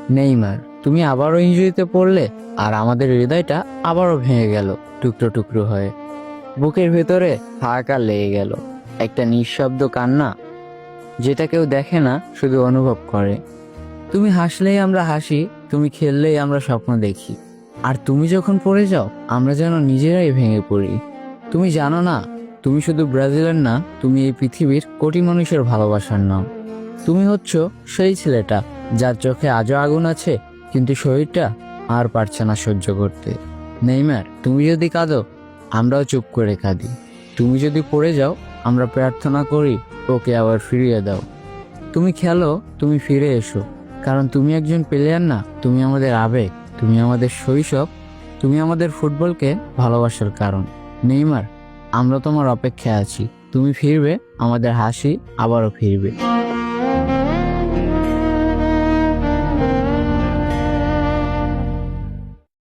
Neymar, তুমি আবারও ইনজুরিতে পড়লে আর আমাদের হৃদয়টা আবারও ভেঙে গেল টুকরো টুকরো হয়ে। বুকের ভেতরে হাহাকার লেগে গেল, একটা নিঃশব্দ কান্না যেটা কেউ দেখে না, শুধু অনুভব করে। তুমি হাসলেই আমরা হাসি, তুমি খেললেই আমরা স্বপ্ন দেখি, আর তুমি যখন পড়ে যাও আমরা যেন নিজেরাই ভেঙে পড়ি। তুমি জানো না, তুমি শুধু ব্রাজিলের না, তুমি এই পৃথিবীর কোটি মানুষের ভালোবাসার নাম। তুমি হচ্ছ সেই ছেলেটা যার চোখে আজও আগুন আছে, কিন্তু শরীরটা আর পারছে না সহ্য করতে। নেইমার, তুমি যদি কাঁদো আমরাও চুপ করে কাঁদি। তুমি যদি পড়ে যাও আমরা প্রার্থনা করি ওকে আবার ফিরিয়ে দাও। তুমি খেলো, তুমি ফিরে এসো, কারণ তুমি একজন প্লেয়ার না, তুমি আমাদের আবেগ, তুমি আমাদের শৈশব, তুমি আমাদের ফুটবলকে ভালোবাসার কারণ। নেইমার, আমরা তোমার অপেক্ষায় আছি, তুমি ফিরবে, আমাদের হাসি আবারও ফিরবে।